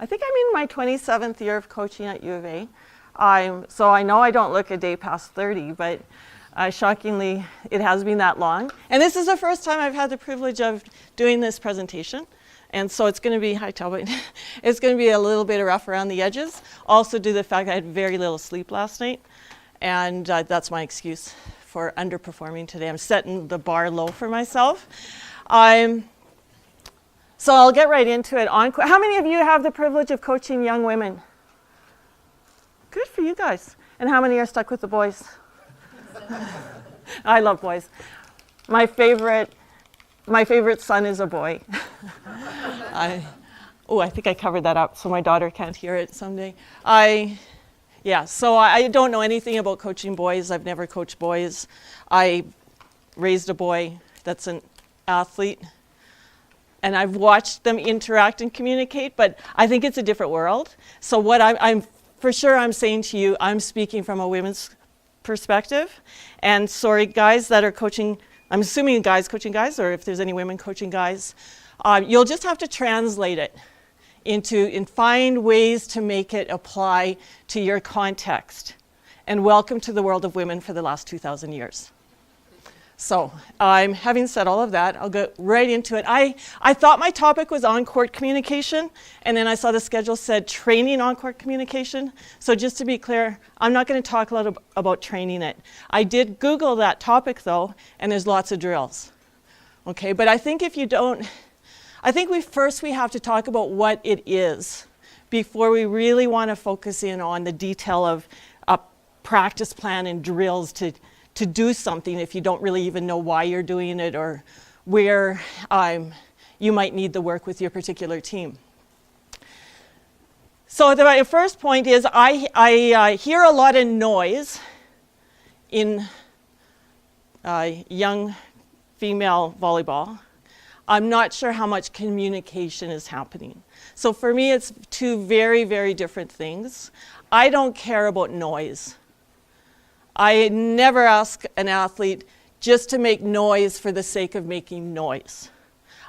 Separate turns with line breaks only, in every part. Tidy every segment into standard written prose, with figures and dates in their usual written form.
I think I'm in my 27th year of coaching at U of A. So I know I don't look a day past 30, but shockingly, it has been that long. And this is the first time I've had the privilege of doing this presentation. And so it's going to be, hi Talbot, it's going to be a little bit rough around the edges. Also due to the fact I had very little sleep last night. And that's my excuse for underperforming today. I'm setting the bar low for myself. So I'll get right into it. How many of you have the privilege of coaching young women? Good for you guys. And how many are stuck with the boys? I love boys. My favorite son is a boy. I think I covered that up so my daughter can't hear it someday. So I don't know anything about coaching boys. I've never coached boys. I raised a boy that's an athlete, and I've watched them interact and communicate, but I think it's a different world. So what I'm saying to you, I'm speaking from a women's perspective. And sorry, guys that are coaching, I'm assuming guys coaching guys, or if there's any women coaching guys, you'll just have to translate it and find ways to make it apply to your context. And welcome to the world of women for the last 2,000 years. So having said all of that, I'll go right into it. I thought my topic was on-court communication, and then I saw the schedule said training on-court communication. So just to be clear, I'm not going to talk a lot about training it. I did Google that topic though, and there's lots of drills. Okay, but I think we have to talk about what it is before we really want to focus in on the detail of a practice plan and drills to do something if you don't really even know why you're doing it or where you might need the work with your particular team. So the first point is I hear a lot of noise in young female volleyball. I'm not sure how much communication is happening. So for me, it's two very, very different things. I don't care about noise. I never ask an athlete just to make noise for the sake of making noise.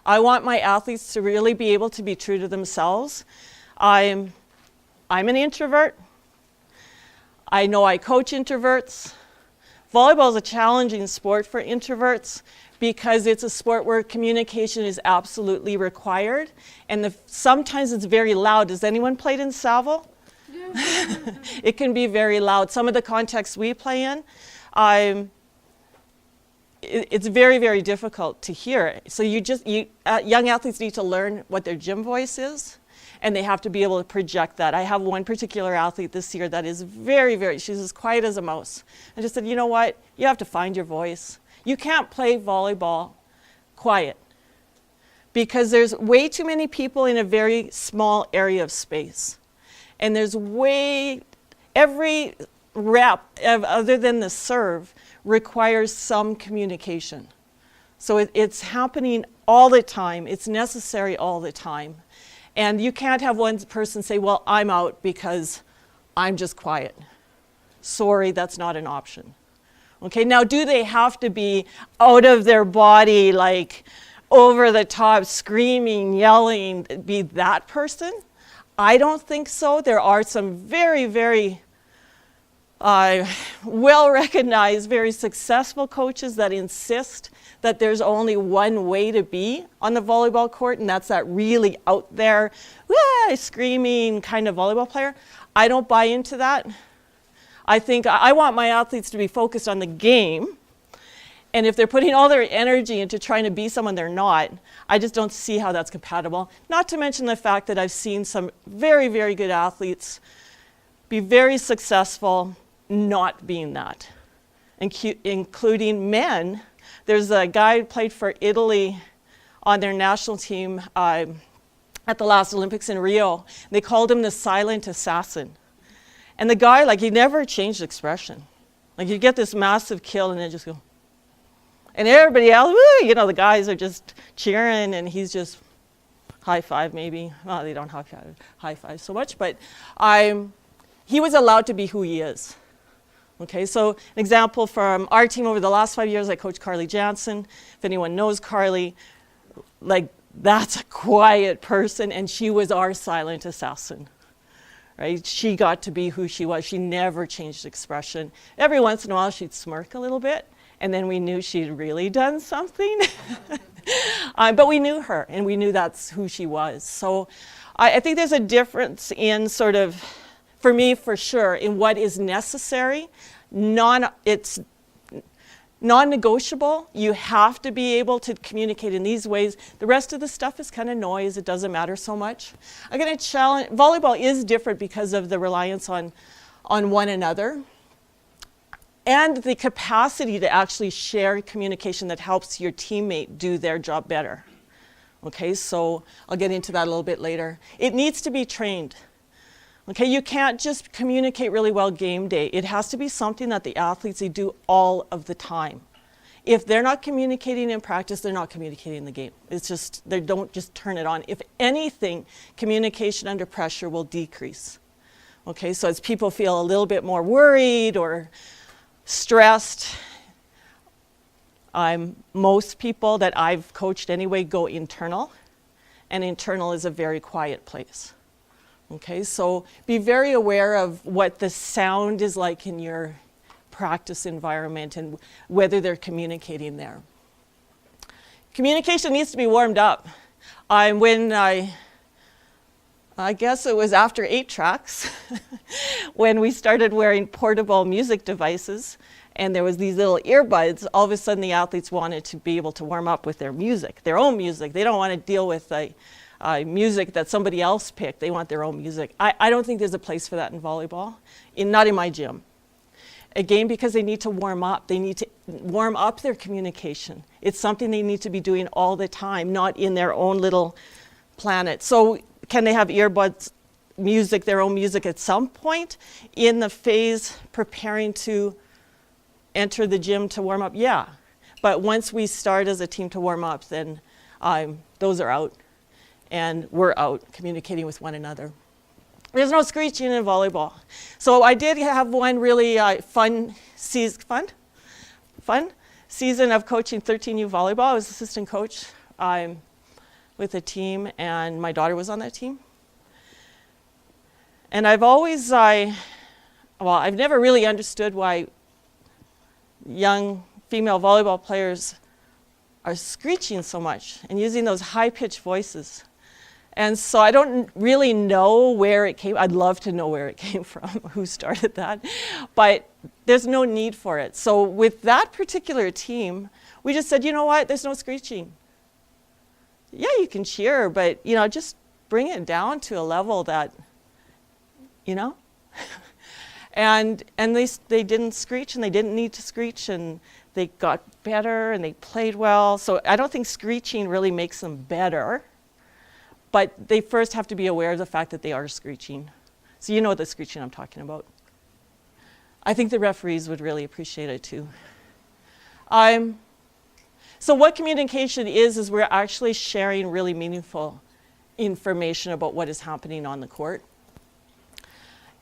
I want my athletes to really be able to be true to themselves. I'm an introvert. I know I coach introverts. Volleyball is a challenging sport for introverts because it's a sport where communication is absolutely required. And sometimes it's very loud. Has anyone played in Saville? It can be very loud. Some of the contexts we play in, it's very, very difficult to hear. So young athletes need to learn what their gym voice is, and they have to be able to project that. I have one particular athlete this year that is very, very, she's as quiet as a mouse. I just said, you know what? You have to find your voice. You can't play volleyball quiet because there's way too many people in a very small area of space. And there's every rep, other than the serve, requires some communication. So it's happening all the time. It's necessary all the time. And you can't have one person say, well, I'm out because I'm just quiet. Sorry, that's not an option. Okay, now do they have to be out of their body, like over the top, screaming, yelling, be that person? I don't think so. There are some very, very well-recognized, very successful coaches that insist that there's only one way to be on the volleyball court, and that's that really out there, screaming kind of volleyball player. I don't buy into that. I think I want my athletes to be focused on the game, and if they're putting all their energy into trying to be someone they're not, I just don't see how that's compatible. Not to mention the fact that I've seen some very, very good athletes be very successful not being that, including men. There's a guy who played for Italy on their national team at the last Olympics in Rio. They called him the silent assassin. And the guy, he never changed expression. You get this massive kill and then just go. And everybody else, woo, the guys are just cheering and he's just high five maybe. Well, they don't high five so much, but he was allowed to be who he is. Okay, so an example from our team over the last 5 years, I coached Carly Jansen. If anyone knows Carly, that's a quiet person, and she was our silent assassin. Right? She got to be who she was. She never changed expression. Every once in a while, she'd smirk a little bit, and then we knew she'd really done something. But we knew her, and we knew that's who she was. So I think there's a difference in sort of, for me, for sure, in what is necessary. It's non-negotiable. You have to be able to communicate in these ways. The rest of the stuff is kind of noise. It doesn't matter so much. I'm going to challenge, volleyball is different because of the reliance on one another and the capacity to actually share communication that helps your teammate do their job better. Okay, so I'll get into that a little bit later. It needs to be trained. Okay, you can't just communicate really well game day. It has to be something that the athletes, they do all of the time. If they're not communicating in practice, they're not communicating in the game. It's just, they don't just turn it on. If anything, communication under pressure will decrease. Okay, so as people feel a little bit more worried or stressed, most people that I've coached anyway go internal, and internal is a very quiet place. Okay, so be very aware of what the sound is like in your practice environment and whether they're communicating there. Communication needs to be warmed up. When I guess it was after 8 tracks, when we started wearing portable music devices, and there was these little earbuds, all of a sudden the athletes wanted to be able to warm up with their music, their own music. They don't want to deal with music that somebody else picked. They want their own music. I don't think there's a place for that in volleyball, not in my gym. Again, because they need to warm up. They need to warm up their communication. It's something they need to be doing all the time, not in their own little planet. So can they have earbuds, music, their own music at some point in the phase preparing to enter the gym to warm up? Yeah. But once we start as a team to warm up, then those are out. And we're out communicating with one another. There's no screeching in volleyball. So I did have one really fun season of coaching 13U volleyball. I was assistant coach with a team, and my daughter was on that team. And I've always, I've never really understood why young female volleyball players are screeching so much and using those high-pitched voices. And so I don't really know where it came. I'd love to know where it came from, who started that. But there's no need for it. So with that particular team, we just said, you know what, there's no screeching. Yeah, you can cheer, but just bring it down to a level that, and they didn't screech, and they didn't need to screech, and they got better, and they played well. So I don't think screeching really makes them better. But they first have to be aware of the fact that they are screeching. So you know the screeching I'm talking about. I think the referees would really appreciate it too. So what communication is we're actually sharing really meaningful information about what is happening on the court.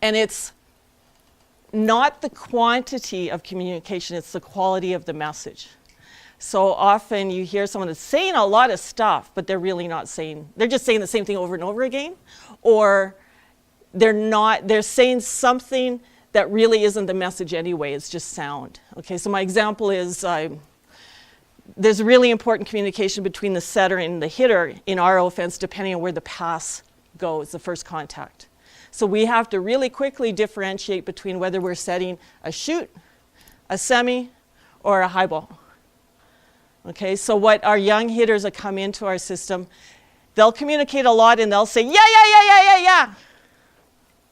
And it's not the quantity of communication, it's the quality of the message. So often you hear someone that's saying a lot of stuff, but they're really not saying, they're just saying the same thing over and over again, or they're saying something that really isn't the message anyway, it's just sound. Okay, so my example is there's really important communication between the setter and the hitter in our offense, depending on where the pass goes, the first contact. So we have to really quickly differentiate between whether we're setting a shoot, a semi, or a high ball. Okay, so what our young hitters that come into our system, they'll communicate a lot and they'll say, yeah.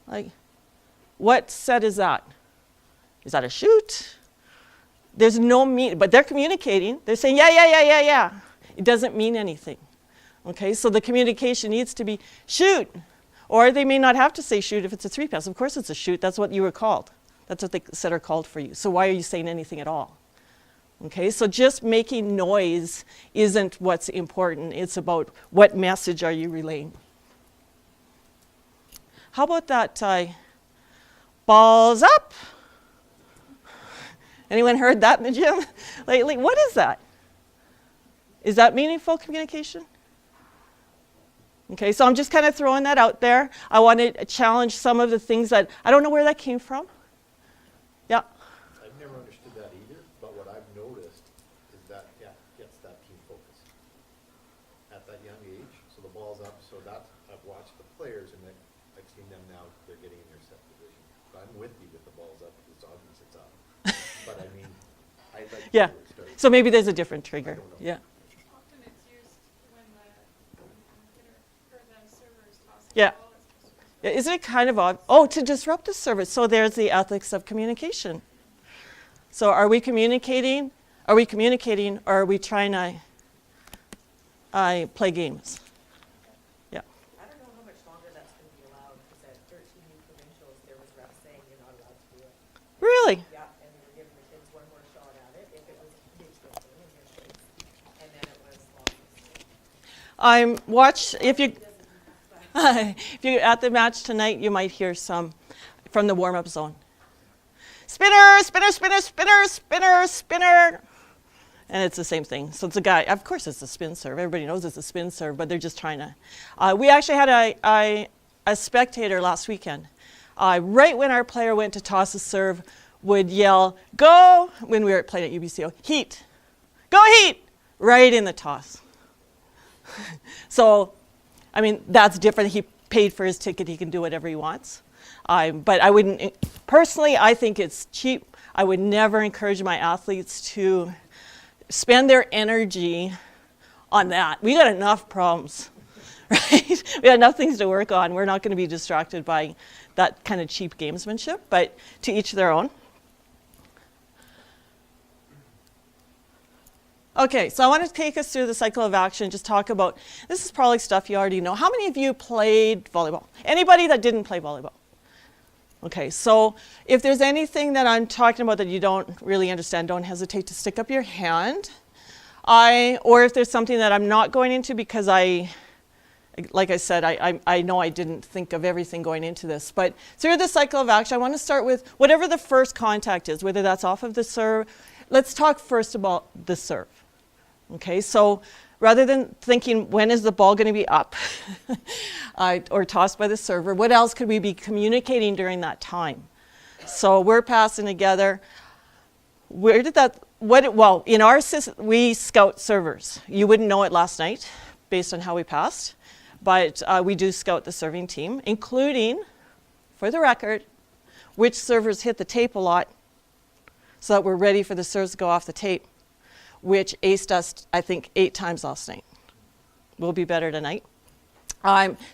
Like, what set is that? Is that a shoot? There's no meaning, but they're communicating. They're saying, yeah. It doesn't mean anything. Okay, so the communication needs to be shoot. Or they may not have to say shoot if it's a 3-pass. Of course it's a shoot. That's what you were called. That's what the setter called for you. So why are you saying anything at all? Okay, so just making noise isn't what's important. It's about what message are you relaying. How about that balls up? Anyone heard that in the gym lately? What is that? Is that meaningful communication? Okay, so I'm just kind of throwing that out there. I want to challenge some of the things that, I don't know where that came from. Yeah.
I've never understood that either, but what I've noticed is that, gets that team focus at that young age. So the ball's up, so that I've watched the players and I've seen them now, they're getting in their set position. So I'm with you with the ball's up, it's obvious it's up. But I mean, I like
Yeah, so maybe there's a different trigger. Yeah.
Often it's used when the hitter or the server is tossing
Yeah.
the ball. It's supposed to be
Yeah, isn't it kind of odd? Oh, to disrupt the service. So there's the ethics of communication. So are we communicating? Are we communicating, or are we trying to play games? Yeah.
I don't know how much longer that's going to be allowed, because at 13 new provincials, there was reps saying you're not allowed to do it.
Really?
Yeah, and they were giving the kids one more shot at it if it was a neutral thing in their choice. And then it was
If you're at the match tonight, you might hear some from the warm-up zone. Spinner, spinner, spinner, spinner, spinner, spinner. And it's the same thing. So it's a guy, of course it's a spin serve. Everybody knows it's a spin serve, but they're just trying to. We actually had a spectator last weekend. Right when our player went to toss a serve, would yell, go, when we were playing at UBCO, heat, go heat, right in the toss. So, I mean, that's different. He paid for his ticket. He can do whatever he wants. But I wouldn't, personally, I think it's cheap. I would never encourage my athletes to spend their energy on that. We got enough problems, right? We got enough things to work on. We're not going to be distracted by that kind of cheap gamesmanship, but to each their own. Okay, so I want to take us through the cycle of action, just talk about, this is probably stuff you already know. How many of you played volleyball? Anybody that didn't play volleyball? Okay, so if there's anything that I'm talking about that you don't really understand, don't hesitate to stick up your hand. Or if there's something that I'm not going into because like I said, I know I didn't think of everything going into this. But through the cycle of action, I want to start with whatever the first contact is, whether that's off of the serve. Let's talk first about the serve. Okay, so rather than thinking when is the ball going to be up or tossed by the server, what else could we be communicating during that time? So we're passing together. Where did that, well, in our system, we scout servers. You wouldn't know it last night based on how we passed, but we do scout the serving team, including, for the record, which servers hit the tape a lot so that we're ready for the serves to go off the tape, which aced us, I think, 8 times last night. We'll be better tonight.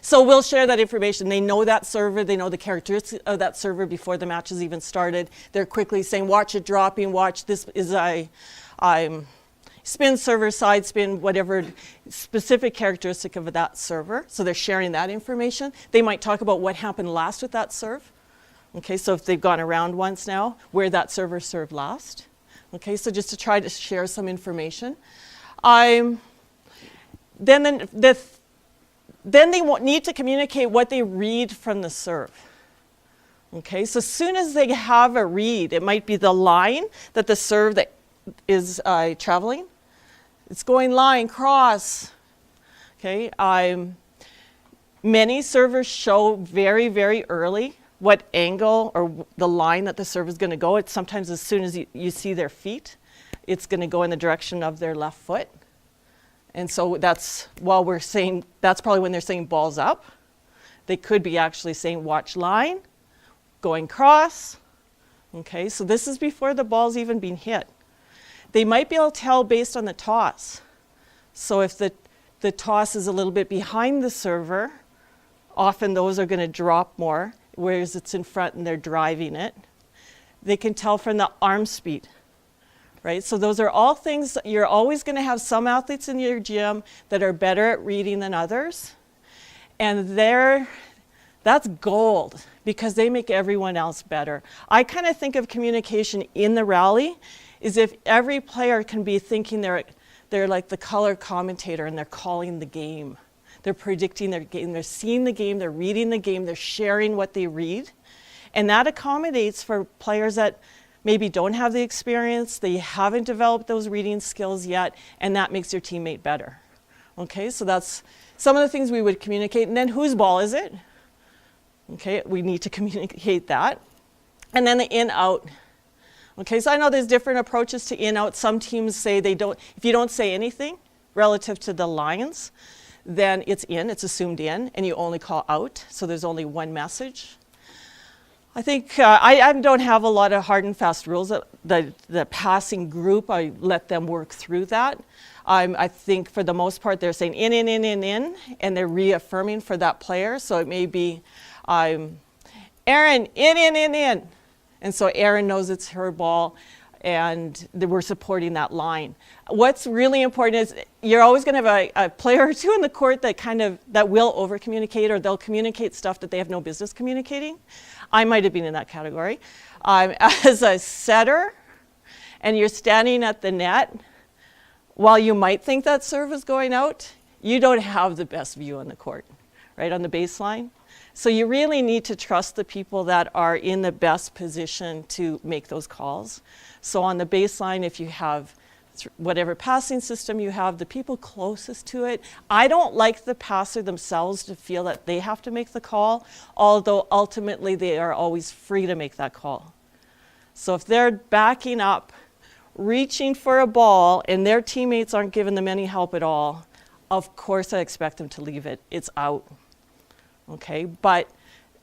So we'll share that information. They know that server. They know the characteristics of that server before the match has even started. They're quickly saying, watch it dropping, watch this is a spin server, side spin, whatever specific characteristic of that server. So they're sharing that information. They might talk about what happened last with that serve. Okay, so if they've gone around once now, where that server served last. Okay, so just to try to share some information. Then they need to communicate what they read from the serve. Okay, so as soon as they have a read, it might be the line that the serve that is traveling. It's going line, cross. Okay, many servers show very, very early what angle or the line that the serve is going to go. It's sometimes as soon as you see their feet, it's going to go in the direction of their left foot. And so that's while we're saying, that's probably when they're saying balls up. They could be actually saying watch line, going cross. Okay, so this is before the ball's even been hit. They might be able to tell based on the toss. So if the toss is a little bit behind the server, often those are going to drop more, whereas it's in front and they're driving it. They can tell from the arm speed, right? So those are all things that you're always going to have some athletes in your gym that are better at reading than others. And that's gold because they make everyone else better. I kind of think of communication in the rally is if every player can be thinking they're like the color commentator and they're calling the game. They're predicting their game, they're seeing the game, they're reading the game, they're sharing what they read. And that accommodates for players that maybe don't have the experience, they haven't developed those reading skills yet, and that makes your teammate better. Okay, so that's some of the things we would communicate. And then whose ball is it? Okay, we need to communicate that. And then the in-out. Okay, so I know there's different approaches to in-out. Some teams say they don't, if you don't say anything relative to the lines, then it's in, it's assumed in, and you only call out. So there's only one message. I think I don't have a lot of hard and fast rules. The passing group, I let them work through that. I think for the most part, they're saying in, and they're reaffirming for that player. So it may be, Erin, in. And so Erin knows it's her ball, and we're supporting that line. What's really important is you're always going to have a player or two in the court that will over-communicate, or they'll communicate stuff that they have no business communicating. I might have been in that category. As a setter, and you're standing at the net, while you might think that serve is going out, you don't have the best view on the court, right, on the baseline. So you really need to trust the people that are in the best position to make those calls. So on the baseline, if you have whatever passing system you have, the people closest to it, I don't like the passer themselves to feel that they have to make the call, although ultimately they are always free to make that call. So if they're backing up, reaching for a ball, and their teammates aren't giving them any help at all, of course I expect them to leave it. It's out. Okay, but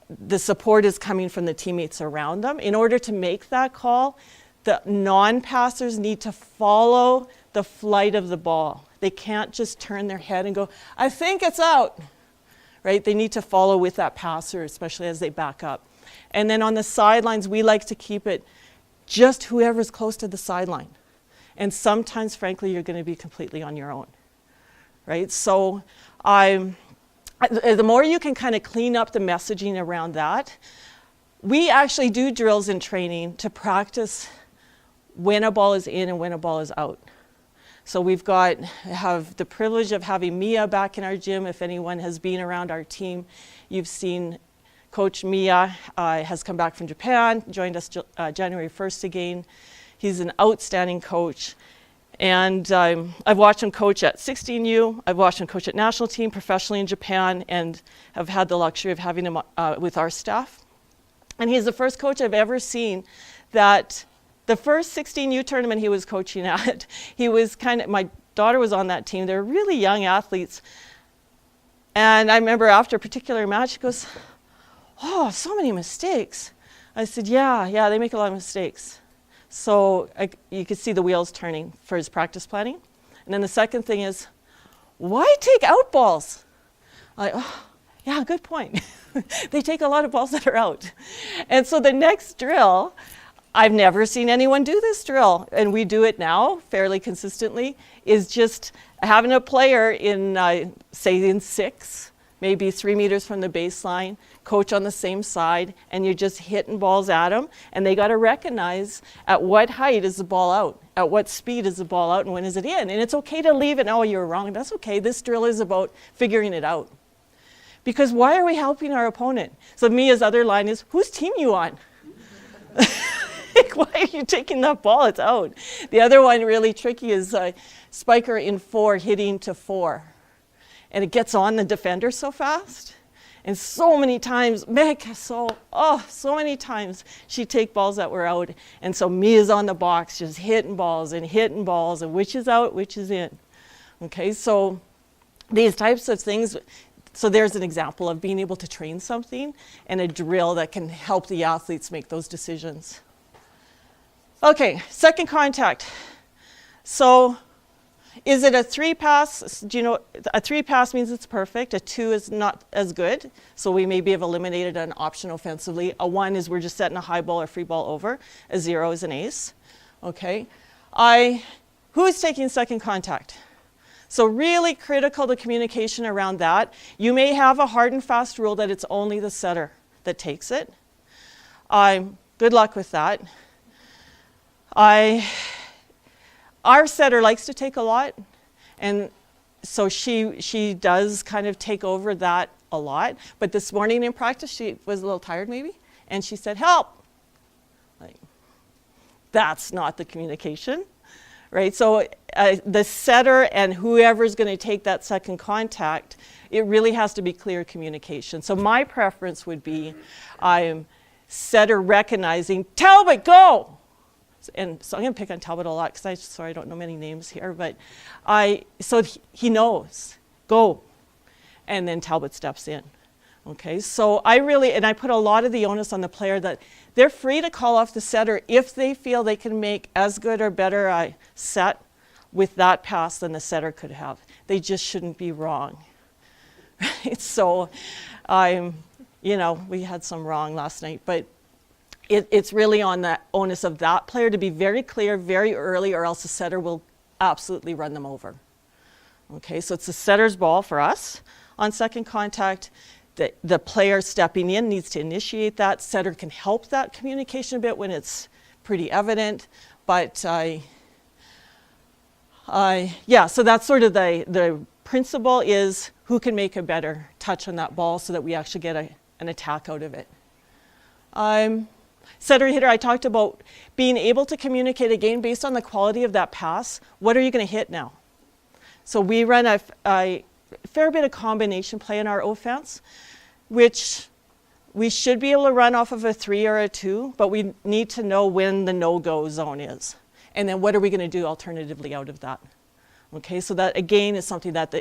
the support is coming from the teammates around them. In order to make that call, the non-passers need to follow the flight of the ball. They can't just turn their head and go, I think it's out, right? They need to follow with that passer, especially as they back up. And then on the sidelines, we like to keep it just whoever's close to the sideline. And sometimes, frankly, you're going to be completely on your own, right? So the more you can kind of clean up the messaging around that, we actually do drills in training to practice when a ball is in and when a ball is out. So have the privilege of having Mia back in our gym. If anyone has been around our team, you've seen Coach Mia has come back from Japan, joined us January 1st again. He's an outstanding coach. And I've watched him coach at 16U, I've watched him coach at national team professionally in Japan, and have had the luxury of having him with our staff. And he's the first coach I've ever seen that the first 16U tournament he was coaching at, my daughter was on that team. They're really young athletes. And I remember after a particular match, he goes, oh, so many mistakes. I said, yeah, they make a lot of mistakes. So you could see the wheels turning for his practice planning. And then the second thing is, why take out balls? Yeah, good point. They take a lot of balls that are out. And so the next drill, I've never seen anyone do this drill, and we do it now fairly consistently, is just having a player in, say in 6, maybe 3 meters from the baseline, coach on the same side, and you're just hitting balls at them, and they got to recognize at what height is the ball out, at what speed is the ball out, and when is it in. And it's okay to leave it, oh, you're wrong, that's okay. This drill is about figuring it out. Because why are we helping our opponent? So Mia's other line is, whose team you on? Why are you taking that ball? It's out. The other one really tricky is spiker in 4 hitting to 4. And it gets on the defender so fast. And so many times, so many times she'd take balls that were out. And so Mia's on the box just hitting balls, and which is out, which is in. Okay, so these types of things, so there's an example of being able to train something and a drill that can help the athletes make those decisions. Okay, second contact. So is it a 3-pass? Do you know, a 3-pass means it's perfect. A 2 is not as good. So we maybe have eliminated an option offensively. A 1 is we're just setting a high ball or free ball over. A 0 is an ace. Okay. Who is taking second contact? So really critical to communication around that. You may have a hard and fast rule that it's only the setter that takes it. Good luck with that. Our setter likes to take a lot, and so she does kind of take over that a lot. But this morning in practice, she was a little tired maybe, and she said, help. Like, that's not the communication, right? So the setter and whoever's going to take that second contact, it really has to be clear communication. So my preference would be setter recognizing, Talbot, go! And so I'm going to pick on Talbot a lot because I don't know many names here, but so he knows, go. And then Talbot steps in. Okay, so I put a lot of the onus on the player that they're free to call off the setter if they feel they can make as good or better a set with that pass than the setter could have. They just shouldn't be wrong. Right? So we had some wrong last night, but it's really on the onus of that player to be very clear very early, or else the setter will absolutely run them over. Okay, so it's the setter's ball for us on second contact. The player stepping in needs to initiate that. Setter can help that communication a bit when it's pretty evident, but so that's sort of the principle is who can make a better touch on that ball so that we actually get an attack out of it. Setter hitter, I talked about being able to communicate again based on the quality of that pass. What are you going to hit now? So we run a fair bit of combination play in our offense, which we should be able to run off of a 3 or a 2, but we need to know when the no-go zone is. And then what are we going to do alternatively out of that? Okay, so that again is something that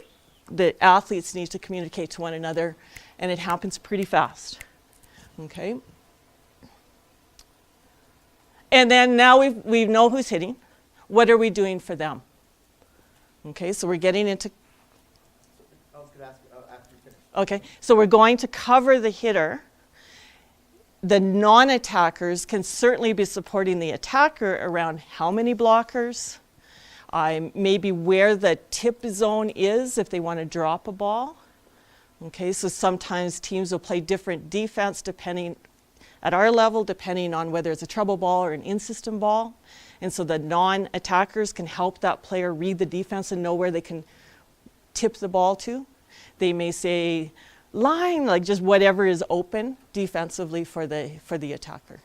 the athletes need to communicate to one another, and it happens pretty fast. Okay. And then now we know who's hitting. What are we doing for them? Okay, so we're getting into...
I was going to ask you after you finish.
Okay, so we're going to cover the hitter. The non-attackers can certainly be supporting the attacker around how many blockers, maybe where the tip zone is if they want to drop a ball. Okay, so sometimes teams will play different defense depending at our level, depending on whether it's a treble ball or an in-system ball. And so the non-attackers can help that player read the defense and know where they can tip the ball to. They may say line, like just whatever is open defensively for the attacker.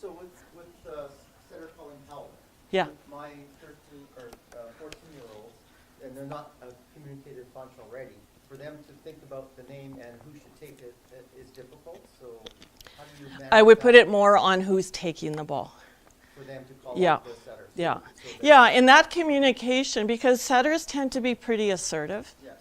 So with setter calling help,
Yeah.
with my 13 or 14-year-olds, and they're not a communicative bunch already, for them to think about the name and who should take it is difficult. So how do you manage
I would
that
put it more on who's taking the ball.
for them to call
Yeah.
out the setter?
Yeah.
So that-
Yeah, and that communication, because setters tend to be pretty assertive
Yes.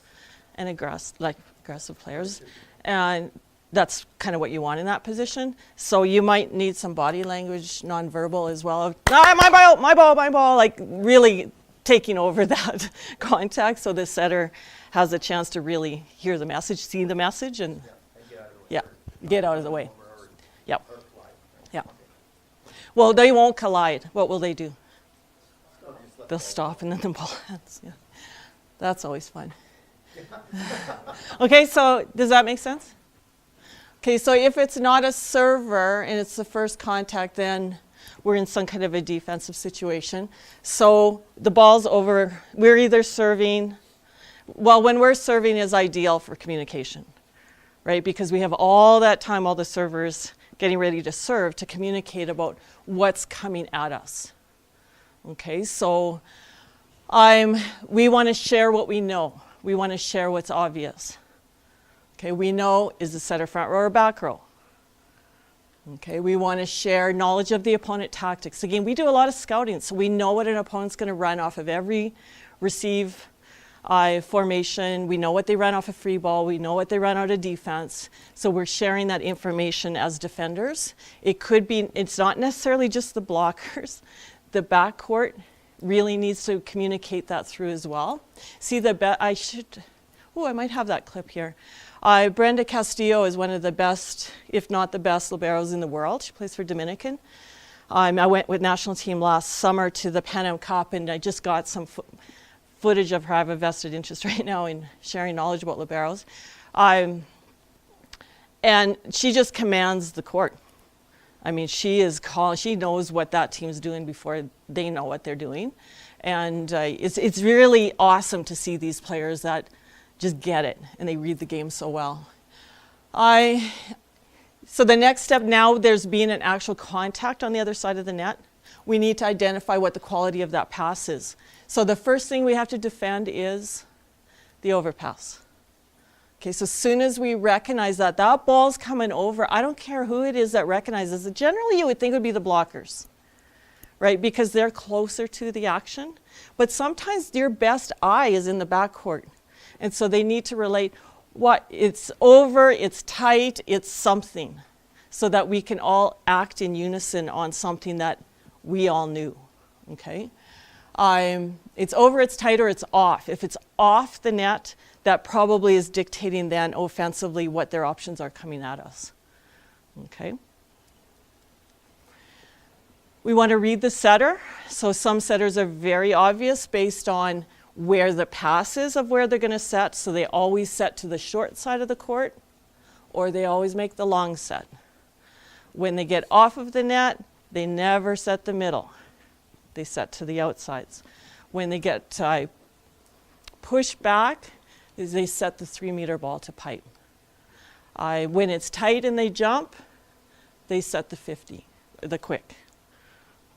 and aggressive players, and that's kind of what you want in that position. So you might need some body language, nonverbal as well. Of, my ball, like really taking over that contact, so the setter has a chance to really hear the message, see the message, and
Yeah, and get out of the way.
yeah, get out of the way. Yep.
Or collide, right?
Yeah.
Okay.
Well, they won't collide. What will they do?
So just let
They'll
go.
stop and then the ball ends. Yeah. That's always fun. Okay, so does that make sense? Okay, so if it's not a server and it's the first contact, then we're in some kind of a defensive situation. So the ball's over. We're either serving. Well, when we're serving is ideal for communication, right? Because we have all that time, all the servers getting ready to serve to communicate about what's coming at us. Okay, so we want to share what we know. We want to share what's obvious. Okay, we know, is the setter front row or back row? Okay, we want to share knowledge of the opponent tactics. Again, we do a lot of scouting, so we know what an opponent's going to run off of every receive formation. We know what they run off of free ball. We know what they run out of defense. So we're sharing that information as defenders. It could be, it's not necessarily just the blockers. The backcourt really needs to communicate that through as well. See, I might have that clip here. Brenda Castillo is one of the best, if not the best, liberos in the world. She plays for Dominican. I went with national team last summer to the Pan Am Cup, and I just got some footage of her. I have a vested interest right now in sharing knowledge about liberos. And she just commands the court. I mean, she knows what that team's doing before they know what they're doing. And it's really awesome to see these players that just get it, and they read the game so well. So the next step now, there's being an actual contact on the other side of the net. we need to identify what the quality of that pass is. So the first thing we have to defend is the overpass. Okay, so as soon as we recognize that that ball's coming over, I don't care who it is that recognizes it. Generally, you would think it would be the blockers, right? Because they're closer to the action. But sometimes your best eye is in the backcourt. And so they need to relate what it's over, it's tight, it's something, so that we can all act in unison on something that we all knew, okay? It's over, it's tight, or it's off. If it's off the net, that probably is dictating then offensively what their options are coming at us, okay? We want to read the setter. So some setters are very obvious based on where the pass is of where they're going to set. So they always set to the short side of the court, or they always make the long set. When they get off of the net, they never set the middle. They set to the outsides. When they get pushed back, they set the 3-meter ball to pipe. When it's tight and they jump, they set the 50, the quick.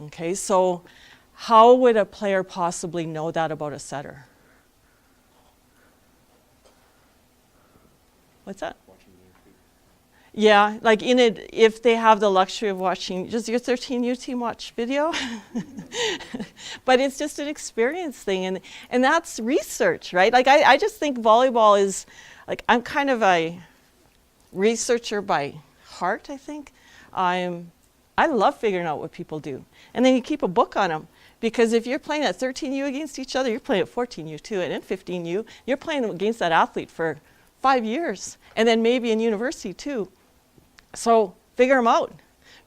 Okay, so how would a player possibly know that about a setter? What's that? Yeah, like in it, if they have the luxury of watching, does your 13U team watch video? But it's just an experience thing, and that's research, right? Like I just think volleyball is, like, I'm kind of a researcher by heart, I think. I love figuring out what people do. And then you keep a book on them. Because if you're playing at 13U against each other, you're playing at 14U too, and then 15U, you're playing against that athlete for 5 years, and then maybe in university too. So figure them out.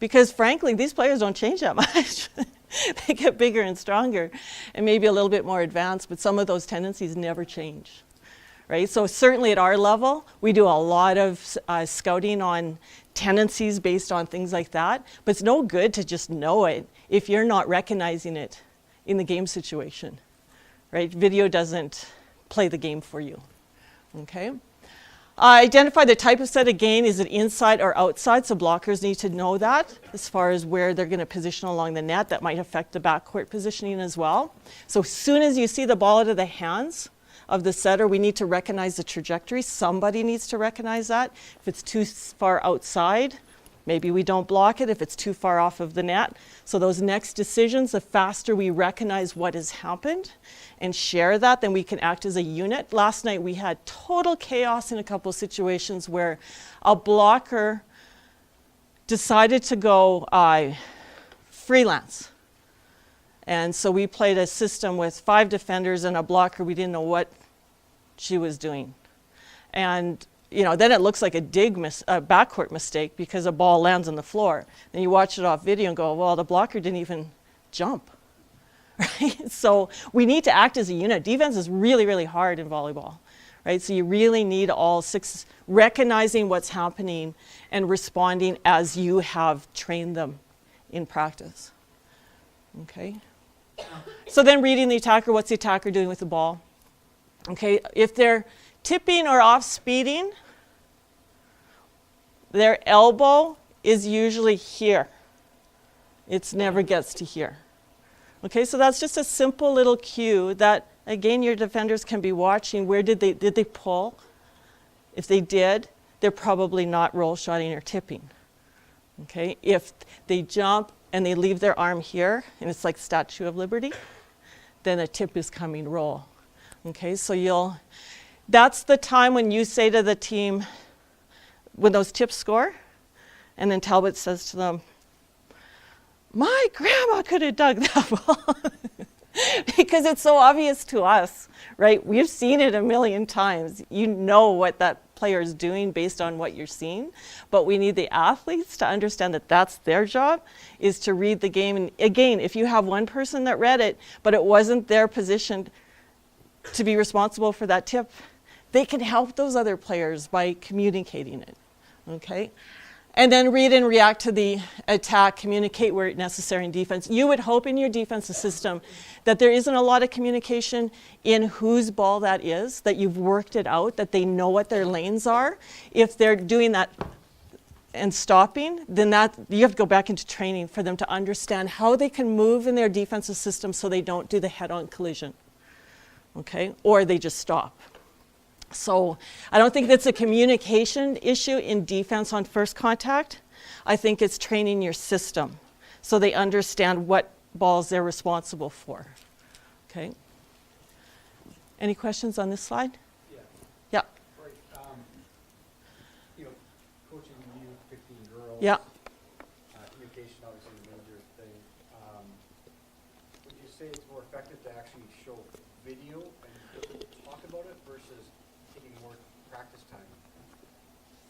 Because frankly, these players don't change that much. They get bigger and stronger and maybe a little bit more advanced, but some of those tendencies never change. Right? So certainly at our level, we do a lot of scouting on tendencies based on things like that, but it's no good to just know it if you're not recognizing it in the game situation. Right? Video doesn't play the game for you. Okay? Identify the type of set again. Is it inside or outside? So blockers need to know that as far as where they're going to position along the net. That might affect the backcourt positioning as well. So as soon as you see the ball out of the hands of the setter, we need to recognize the trajectory. Somebody needs to recognize that. If it's too far outside, maybe we don't block it. If it's too far off of the net. So those next decisions, the faster we recognize what has happened and share that, then we can act as a unit. Last night we had total chaos in a couple of situations where a blocker decided to go freelance. And so we played a system with 5 defenders and a blocker. We didn't know what she was doing. And then it looks like a backcourt mistake because a ball lands on the floor. Then you watch it off video and go, well, the blocker didn't even jump. Right? So we need to act as a unit. Defense is really, really hard in volleyball. Right? So you really need all 6 recognizing what's happening and responding as you have trained them in practice. Okay? So then reading the attacker, what's the attacker doing with the ball? Okay, if they're tipping or off speeding, their elbow is usually here. It never gets to here. Okay, so that's just a simple little cue that, again, your defenders can be watching. Where did they pull? If they did, they're probably not roll shotting or tipping. Okay, if they jump and they leave their arm here, and it's like Statue of Liberty, then a tip is coming roll. Okay, so that's the time when you say to the team, when those tips score, and then Talbot says to them, my grandma could have dug that ball. Because it's so obvious to us, right? We've seen it a million times. You know what that player is doing based on what you're seeing. But we need the athletes to understand that that's their job, is to read the game. And again, if you have one person that read it, but it wasn't their position to be responsible for that tip, they can help those other players by communicating it, okay? And then read and react to the attack, communicate where necessary in defense. You would hope in your defensive system that there isn't a lot of communication in whose ball that is, that you've worked it out, that they know what their lanes are. If they're doing that and stopping, then that you have to go back into training for them to understand how they can move in their defensive system so they don't do the head-on collision, okay? Or they just stop. So I don't think that's a communication issue in defense on first contact. I think it's training your system so they understand what balls they're responsible for, okay? Any questions on this slide?
Yeah.
Yeah.
Right. Coaching you 15 girls.
Yeah.
Communication obviously a major thing. Would you say it's more effective to actually show video and talk about it versus taking more practice time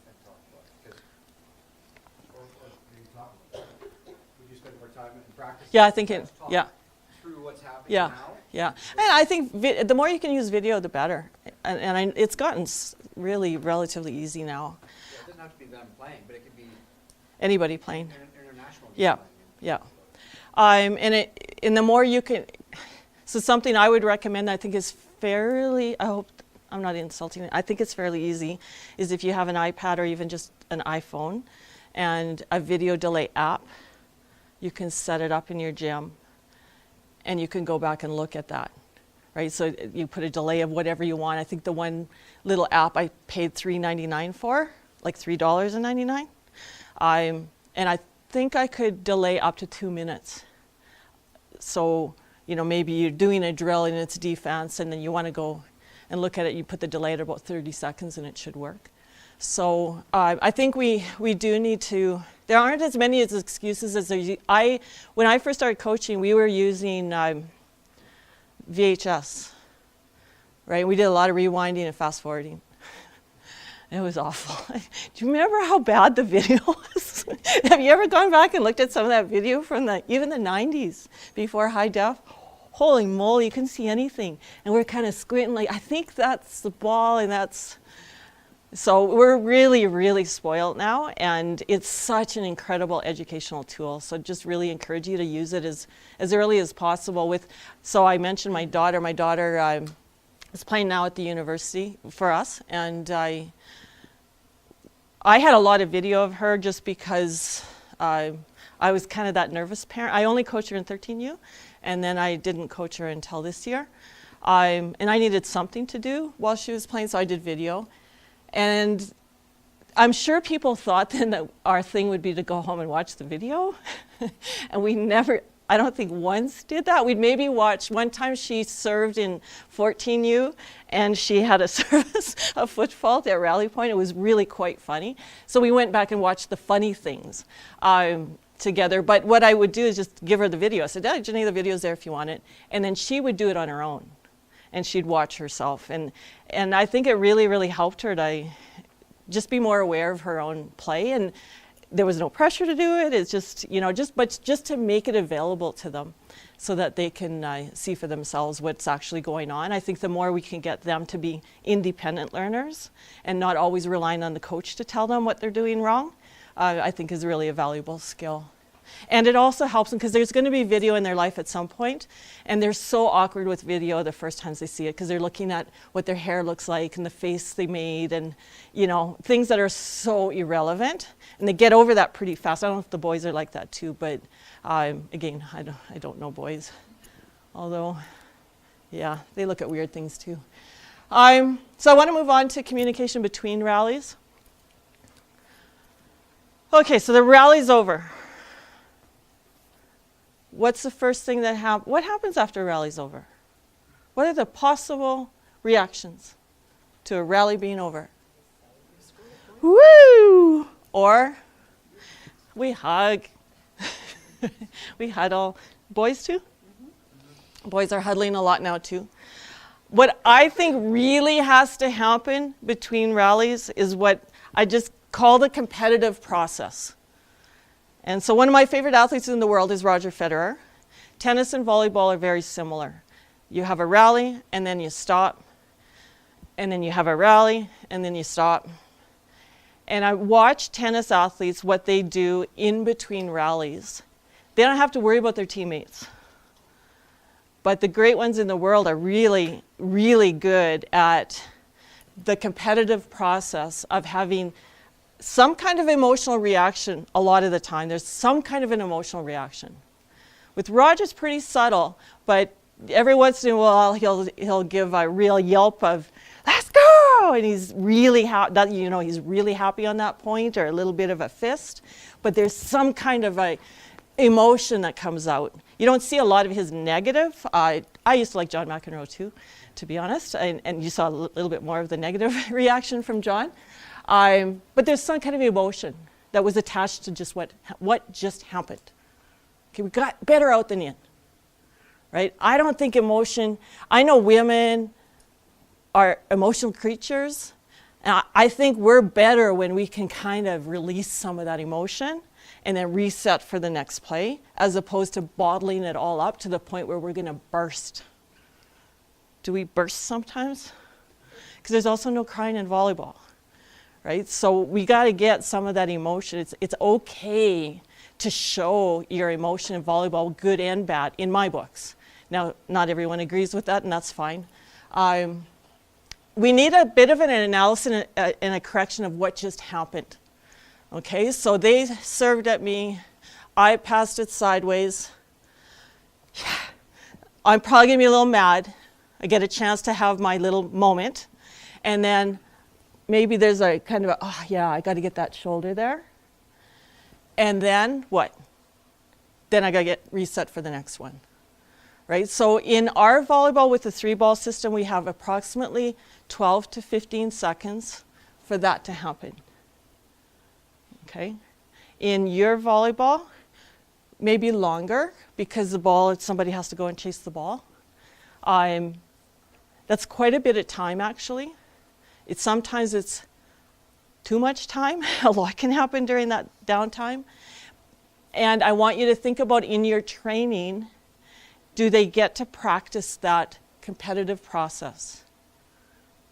and talk about it? Because, or maybe talk about it. Would you spend more time in practice?
Yeah, I think it,
Talk
yeah.
through what's happening
Yeah,
now?
yeah. And I think the more you can use video, the better. And it's gotten really relatively easy now.
Yeah, it doesn't have to be them playing, but it could be
Anybody playing.
international.
Yeah,
playing.
yeah. And the more you can, so something I would recommend, I think is fairly, I hope I'm not insulting it, I think it's fairly easy, is if you have an iPad or even just an iPhone and a video delay app, you can set it up in your gym and you can go back and look at that, right? So you put a delay of whatever you want. I think the one little app I paid $3.99 for, like $3.99. And I think I could delay up to 2 minutes. So, maybe you're doing a drill and it's defense and then you want to go and look at it, you put the delay at about 30 seconds and it should work. So I think we do need to, there aren't as many excuses as there. When I first started coaching, we were using VHS, right? We did a lot of rewinding and fast forwarding. It was awful. Do you remember how bad the video was? Have you ever gone back and looked at some of that video from even the 90s before high def? Holy moly, you couldn't see anything. And we're kind of squinting like, I think that's the ball and that's... So we're really, really spoiled now, and it's such an incredible educational tool. So just really encourage you to use it as early as possible. So I mentioned my daughter. My daughter is playing now at the university for us, and I had a lot of video of her just because I was kind of that nervous parent. I only coached her in 13U, and then I didn't coach her until this year. And I needed something to do while she was playing, so I did video. And I'm sure people thought then that our thing would be to go home and watch the video. And we never, I don't think once did that. We'd maybe watch, one time she served in 14U and she had a service, a foot fault at rally point. It was really quite funny. So we went back and watched the funny things together. But what I would do is just give her the video. I said, Jenny, the video's there if you want it. And then she would do it on her own. And she'd watch herself. And I think it really, really helped her to just be more aware of her own play. And there was no pressure to do it. It's just, just to make it available to them so that they can see for themselves what's actually going on. I think the more we can get them to be independent learners and not always relying on the coach to tell them what they're doing wrong, I think is really a valuable skill. And it also helps them because there's going to be video in their life at some point, and they're so awkward with video the first times they see it because they're looking at what their hair looks like and the face they made and, things that are so irrelevant. And they get over that pretty fast. I don't know if the boys are like that too, but again, I don't know boys. Although, yeah, they look at weird things too. So I want to move on to communication between rallies. Okay, so the rally's over. What's the first thing that happens? What happens after a rally's over? What are the possible reactions to a rally being over? Woo! Or we hug. We huddle. Boys too? Boys are huddling a lot now too. What I think really has to happen between rallies is what I just call the competitive process. And so one of my favorite athletes in the world is Roger Federer. Tennis and volleyball are very similar. You have a rally, and then you stop. And then you have a rally, and then you stop. And I watch tennis athletes, what they do in between rallies. They don't have to worry about their teammates. But the great ones in the world are really, really good at the competitive process of having some kind of emotional reaction a lot of the time. There's some kind of an emotional reaction. With Raj, it's pretty subtle, but every once in a while he'll give a real yelp of, let's go! And he's really he's really happy on that point, or a little bit of a fist. But there's some kind of a emotion that comes out. You don't see a lot of his negative. I used to like John McEnroe too, to be honest, and you saw a little bit more of the negative reaction from John. But there's some kind of emotion that was attached to just what just happened. Okay, we got better out than in, right? I don't think emotion, I know women are emotional creatures, and I think we're better when we can kind of release some of that emotion and then reset for the next play, as opposed to bottling it all up to the point where we're going to burst. Do we burst sometimes? Because there's also no crying in volleyball, right? So we got to get some of that emotion. It's okay to show your emotion in volleyball, good and bad, in my books. Now, not everyone agrees with that, and that's fine. We need a bit of an analysis and a correction of what just happened. Okay, so they served at me, I passed it sideways. I'm probably gonna be a little mad. I get a chance to have my little moment, and then maybe there's a kind of I gotta get that shoulder there. And then what? Then I gotta get reset for the next one, right? So in our volleyball with the 3-ball system, we have approximately 12 to 15 seconds for that to happen. Okay, in your volleyball, maybe longer, because somebody has to go and chase the ball. That's quite a bit of time, actually. Sometimes it's too much time. A lot can happen during that downtime. And I want you to think about, in your training, do they get to practice that competitive process?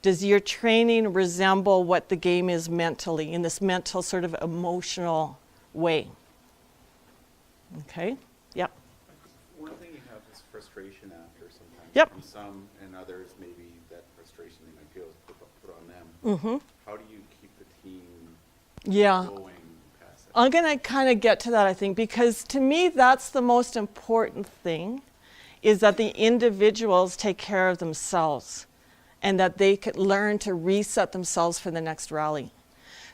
Does your training resemble what the game is mentally, in this mental sort of emotional way? Okay, yep.
One thing you have is frustration after sometimes.
Yep.
From some, and others maybe that frustration they might feel is put on them.
Mm-hmm.
How do you keep the team going past that?
I'm going to kind of get to that, I think, because to me that's the most important thing, is that the individuals take care of themselves, and that they could learn to reset themselves for the next rally.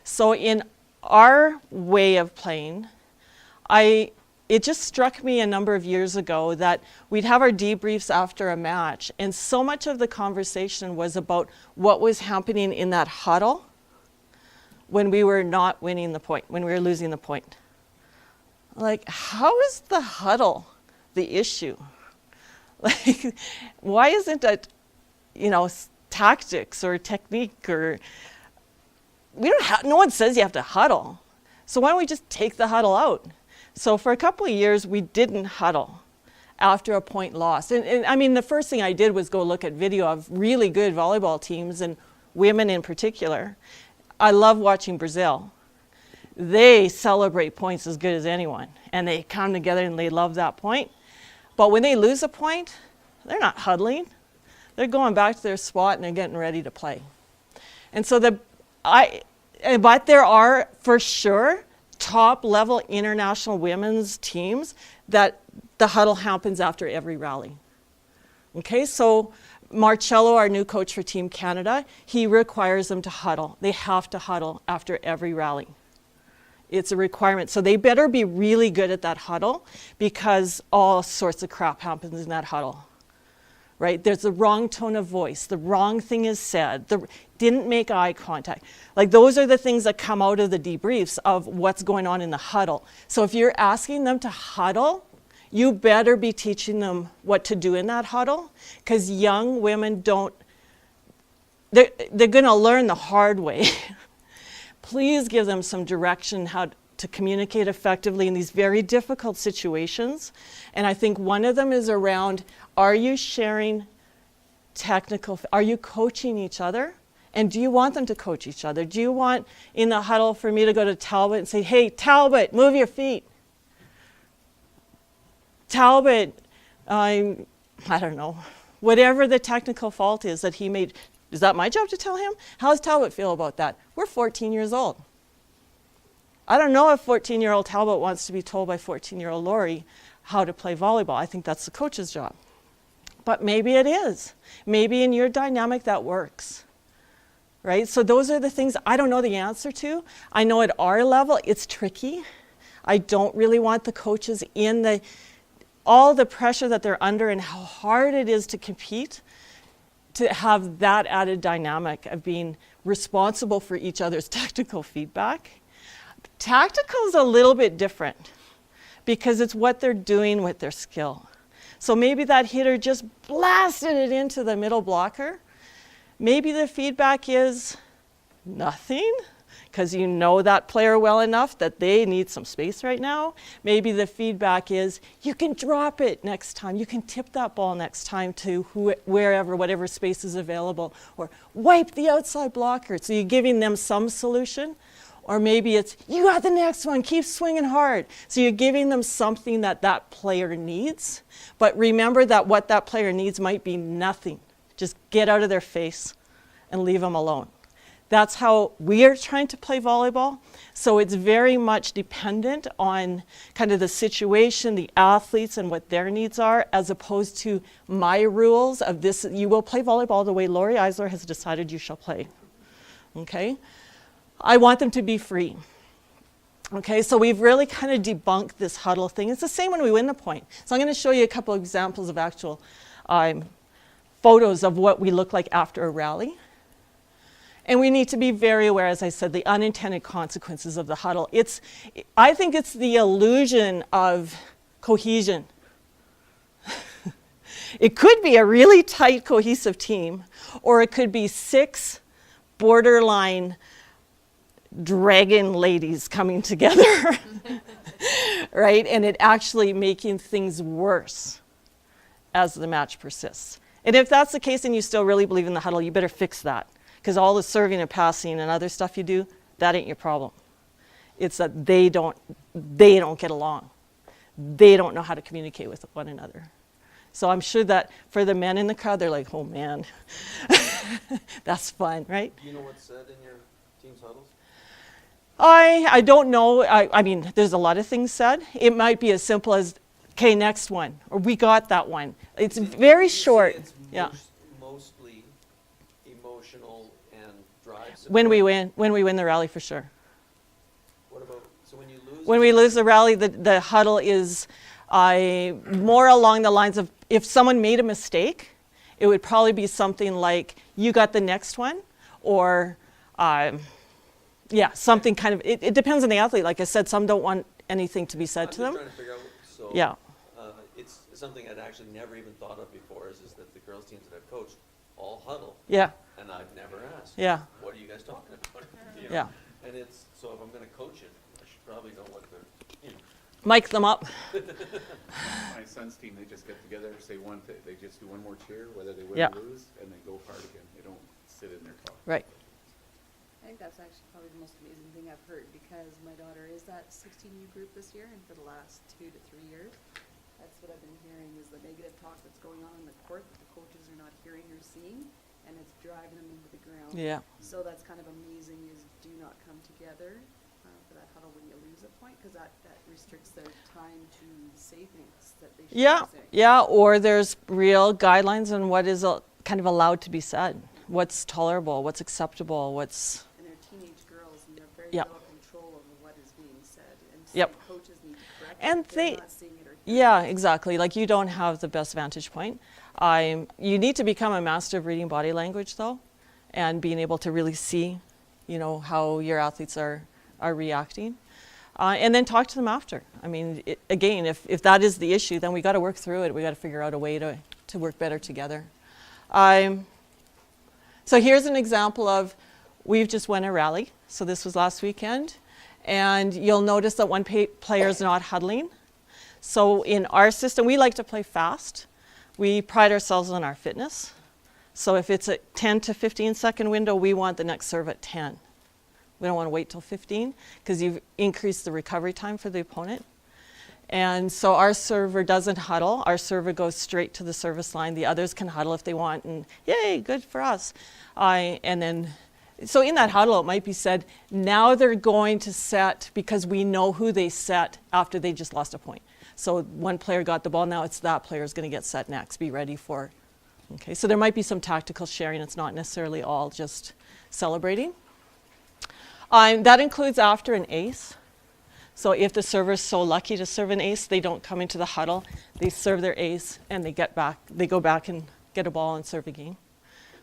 So in our way of playing, it just struck me a number of years ago that we'd have our debriefs after a match, and so much of the conversation was about what was happening in that huddle when we were not winning the point, when we were losing the point. Like, how is the huddle the issue? Like, why isn't it, tactics or technique, or no one says you have to huddle. So why don't we just take the huddle out? So for a couple of years, we didn't huddle after a point lost. And I mean, the first thing I did was go look at video of really good volleyball teams, and women in particular. I love watching Brazil. They celebrate points as good as anyone, and they come together and they love that point. But when they lose a point, they're not huddling. They're going back to their spot and they're getting ready to play. And so but there are, for sure, top-level international women's teams that the huddle happens after every rally. Okay, so Marcello, our new coach for Team Canada, he requires them to huddle. They have to huddle after every rally. It's a requirement. So they better be really good at that huddle, because all sorts of crap happens in that huddle. Right? There's the wrong tone of voice, the wrong thing is said, didn't make eye contact. Like, those are the things that come out of the debriefs of what's going on in the huddle. So if you're asking them to huddle, you better be teaching them what to do in that huddle, because young women they're going to learn the hard way. Please give them some direction how to communicate effectively in these very difficult situations. And I think one of them is around, are you sharing are you coaching each other? And do you want them to coach each other? Do you want, in the huddle, for me to go to Talbot and say, hey, Talbot, move your feet. Talbot, I don't know, whatever the technical fault is that he made, is that my job to tell him? How does Talbot feel about that? We're 14 years old. I don't know if 14-year-old Talbot wants to be told by 14-year-old Laurie how to play volleyball. I think that's the coach's job. But maybe it is. Maybe in your dynamic that works. Right? So those are the things I don't know the answer to. I know at our level it's tricky. I don't really want the coaches in all the pressure that they're under and how hard it is to compete, to have that added dynamic of being responsible for each other's tactical feedback. Tactical is a little bit different because it's what they're doing with their skill. So maybe that hitter just blasted it into the middle blocker. Maybe the feedback is nothing, because you know that player well enough that they need some space right now. Maybe the feedback is you can drop it next time. You can tip that ball next time to wherever, whatever space is available, or wipe the outside blocker. So you're giving them some solution. Or maybe it's, you got the next one, keep swinging hard. So you're giving them something that that player needs. But remember that what that player needs might be nothing. Just get out of their face and leave them alone. That's how we are trying to play volleyball. So it's very much dependent on kind of the situation, the athletes, and what their needs are, as opposed to my rules of this, you will play volleyball the way Laurie Eisler has decided you shall play. Okay? I want them to be free. Okay, so we've really kind of debunked this huddle thing. It's the same when we win the point. So I'm going to show you a couple of examples of actual photos of what we look like after a rally. And we need to be very aware, as I said, the unintended consequences of the huddle. I think it's the illusion of cohesion. It could be a really tight, cohesive team, or it could be 6 borderline dragon ladies coming together, right? And it actually making things worse as the match persists. And if that's the case and you still really believe in the huddle, you better fix that. Because all the serving and passing and other stuff you do, that ain't your problem. It's that they don't get along. They don't know how to communicate with one another. So I'm sure that for the men in the crowd, they're like, oh man, that's fun, right?
Do you know what's said in your team's huddles?
I don't know. I mean, there's a lot of things said. It might be as simple as, okay, next one, or we got that one. It's very short.
It's
Yeah.
mostly emotional and drive.
When we win the rally, for sure.
What about, so when you lose?
When we lose the rally, the huddle is more along the lines of, if someone made a mistake, it would probably be something like, you got the next one, or something kind of, it depends on the athlete. Like I said, some don't want anything to be said to them.
I'm just trying to figure out, so
Yeah.
It's something I'd actually never even thought of before, is that the girls' teams that I've coached all huddle.
Yeah,
And I've never asked.
yeah,
What are you guys talking about? You know?
yeah.
And it's, so if I'm gonna coach it, I should probably know what the, you know.
Mic them up.
My son's team, they just get together, say they just do one more cheer, whether they win
Yeah.
or lose, and they go hard again. They don't sit in their talk.
Right.
I think that's actually probably the most amazing thing I've heard, because my daughter is that 16U group this year, and for the last 2 to 3 years, that's what I've been hearing, is the negative talk that's going on in the court that the coaches are not hearing or seeing, and it's driving them into the ground.
Yeah.
So that's kind of amazing, is do not come together for that huddle when you lose a point, because that restricts their time to say things that they should
Yeah,
say.
yeah. Or there's real guidelines on what is kind of allowed to be said. What's tolerable, what's acceptable, what's...
And they're teenage girls, and they're very
Yep.
little control over what is being said. And so
Yep.
coaches need to correct
And
it if they're
they-
not seeing it or hearing it.
Yeah, exactly. Like, you don't have the best vantage point. You need to become a master of reading body language, though, and being able to really see, how your athletes are reacting. And then talk to them after. I mean, again, if that is the issue, then we got to work through it. We got to figure out a way to work better together. So here's an example of, we've just won a rally. So this was last weekend. And you'll notice that one player is not huddling. So in our system, we like to play fast. We pride ourselves on our fitness. So if it's a 10 to 15 second window, we want the next serve at 10. We don't want to wait till 15, because you've increased the recovery time for the opponent. And so our server doesn't huddle. Our server goes straight to the service line. The others can huddle if they want, and yay, good for us. And then So in that huddle, it might be said, now they're going to set because we know who they set after they just lost a point. So one player got the ball, now it's that player is going to get set next, be ready for. Okay, so there might be some tactical sharing. It's not necessarily all just celebrating. That includes after an ace. So if the server is so lucky to serve an ace, they don't come into the huddle. They serve their ace and they go back and get a ball and serve again.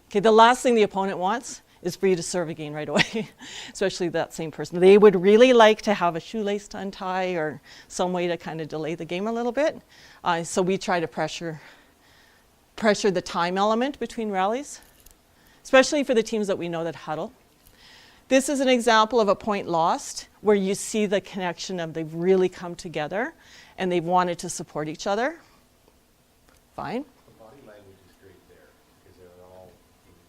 Okay, the last thing the opponent wants is for you to serve again right away, especially that same person. They would really like to have a shoelace to untie or some way to kind of delay the game a little bit. So we try to pressure the time element between rallies, especially for the teams that we know that huddle. This is an example of a point lost where you see the connection of they've really come together and they've wanted to support each other. Fine.
The body language is great there because they're all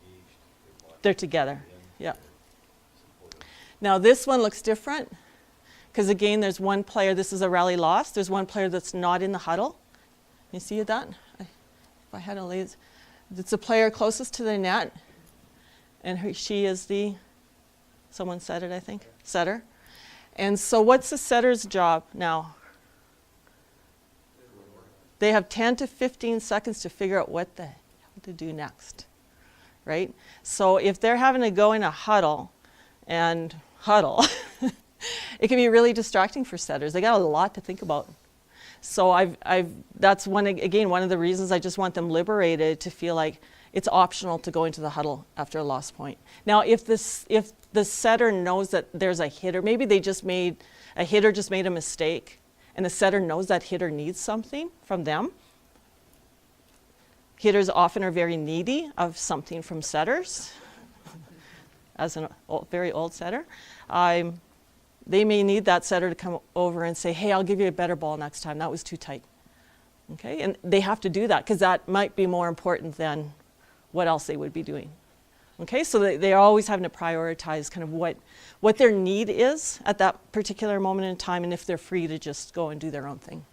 engaged.
They're together, yeah. Now this one looks different because again, there's one player, this is a rally loss. There's one player that's not in the huddle. You see that? If I had a laser, it's the player closest to the net and she is the, someone said it, I think, setter. And so what's the setter's job now? They have 10 to 15 seconds to figure out what the hell to do next, right? So if they're having to go in a huddle and huddle, it can be really distracting for setters. They got a lot to think about. So that's one of the reasons I just want them liberated to feel like it's optional to go into the huddle after a lost point. Now, if the setter knows that there's a hitter, maybe a hitter just made a mistake, and the setter knows that hitter needs something from them. Hitters often are very needy of something from setters. As a very old setter, they may need that setter to come over and say, hey, I'll give you a better ball next time. That was too tight. Okay, and they have to do that because that might be more important than what else they would be doing. Okay, so they're always having to prioritize kind of what their need is at that particular moment in time and if they're free to just go and do their own thing.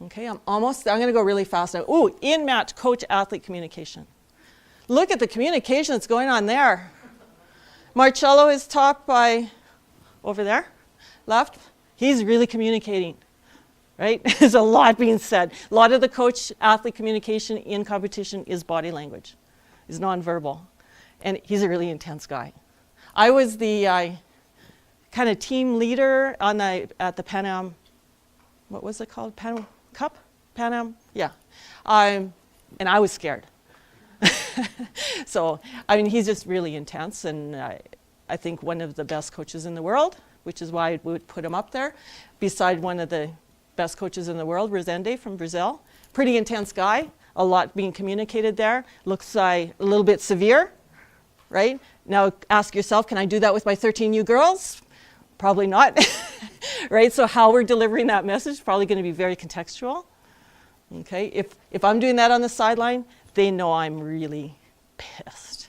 Okay, I'm going to go really fast now. Ooh, in-match coach-athlete communication. Look at the communication that's going on there. Marcello is topped by, over there, left. He's really communicating, right? There's a lot being said. A lot of the coach-athlete communication in competition is body language. Is nonverbal, and he's a really intense guy. I was the kind of team leader at the Pan Am, what was it called? Pan Cup? Pan Am? Yeah. And I was scared. So, I mean, he's just really intense, and I think one of the best coaches in the world, which is why I would put him up there, beside one of the best coaches in the world, Rezende from Brazil. Pretty intense guy. A lot being communicated there. Looks a little bit severe, right? Now ask yourself, can I do that with my 13U girls? Probably not, right? So how we're delivering that message is probably going to be very contextual. Okay, if I'm doing that on the sideline, they know I'm really pissed,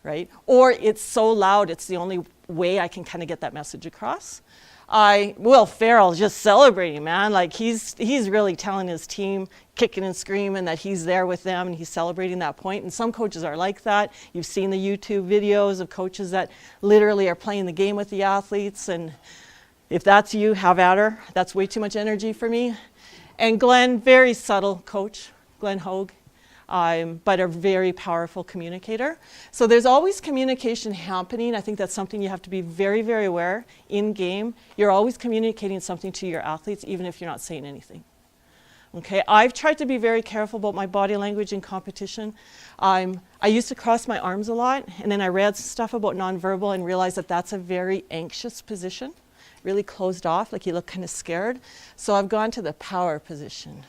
right? Or it's so loud, it's the only way I can kind of get that message across. Will Ferrell's just celebrating, man. Like he's really telling his team, kicking and screaming that he's there with them and he's celebrating that point. And some coaches are like that. You've seen the YouTube videos of coaches that literally are playing the game with the athletes. And if that's you, have at her. That's way too much energy for me. And Glenn, very subtle coach, Glenn Hogue. But a very powerful communicator. So there's always communication happening. I think that's something you have to be very, very aware in game. You're always communicating something to your athletes, even if you're not saying anything. Okay, I've tried to be very careful about my body language in competition. I used to cross my arms a lot, and then I read stuff about nonverbal and realized that that's a very anxious position, really closed off, like you look kind of scared. So I've gone to the power position.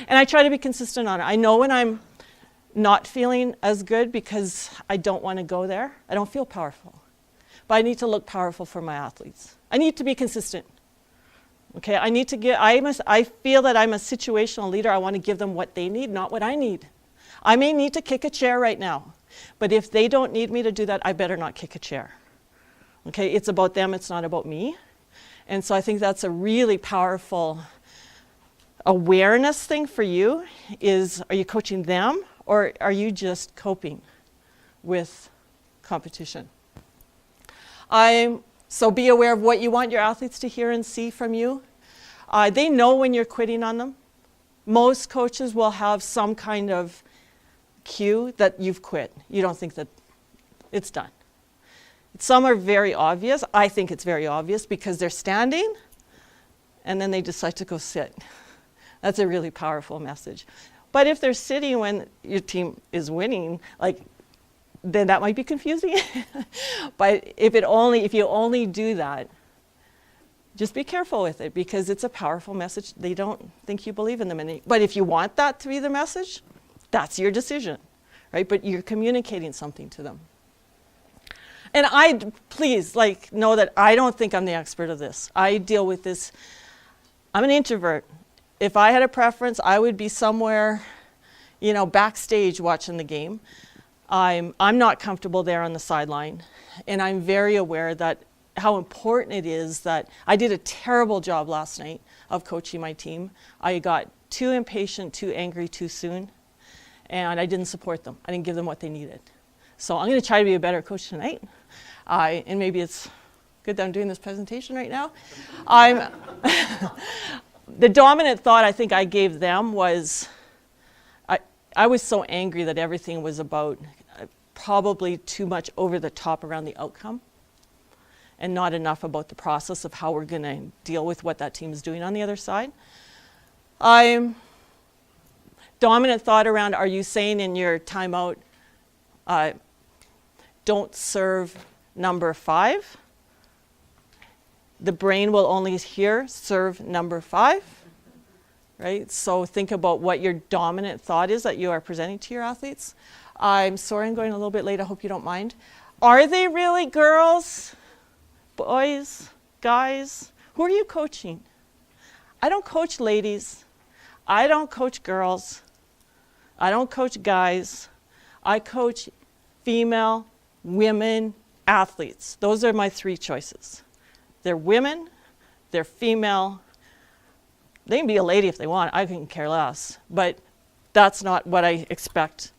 And I try to be consistent on it. I know when I'm not feeling as good because I don't want to go there. I don't feel powerful. But I need to look powerful for my athletes. I need to be consistent. Okay, I feel that I'm a situational leader. I want to give them what they need, not what I need. I may need to kick a chair right now, but if they don't need me to do that, I better not kick a chair. Okay, it's about them, it's not about me. And so I think that's a really powerful awareness thing for you is, are you coaching them or are you just coping with competition. So be aware of what you want your athletes to hear and see from you. They know when you're quitting on them. Most coaches will have some kind of cue that you've quit. You don't think that it's done. Some are very obvious. I think it's very obvious because they're standing and then they decide to go sit. That's a really powerful message. But if they're sitting when your team is winning, then that might be confusing. But if you only do that, just be careful with it because it's a powerful message. They don't think you believe in them. But if you want that to be the message, that's your decision, right? But you're communicating something to them. And please, know that I don't think I'm the expert of this. I deal with this. I'm an introvert. If I had a preference, I would be somewhere, backstage watching the game. I'm not comfortable there on the sideline. And I'm very aware that how important it is that I did a terrible job last night of coaching my team. I got too impatient, too angry too soon, and I didn't support them. I didn't give them what they needed. So I'm going to try to be a better coach tonight. And maybe it's good that I'm doing this presentation right now. The dominant thought I think I gave them was, I was so angry that everything was about probably too much over the top around the outcome and not enough about the process of how we're going to deal with what that team is doing on the other side. Dominant thought around, are you saying in your timeout, don't serve number 5? The brain will only hear serve number 5, right? So think about what your dominant thought is that you are presenting to your athletes. I'm sorry I'm going a little bit late. I hope you don't mind. Are they really girls, boys, guys? Who are you coaching? I don't coach ladies. I don't coach girls. I don't coach guys. I coach female, women, athletes. Those are my 3 choices. They're women, they're female. They can be a lady if they want. I couldn't care less. But that's not what I expect.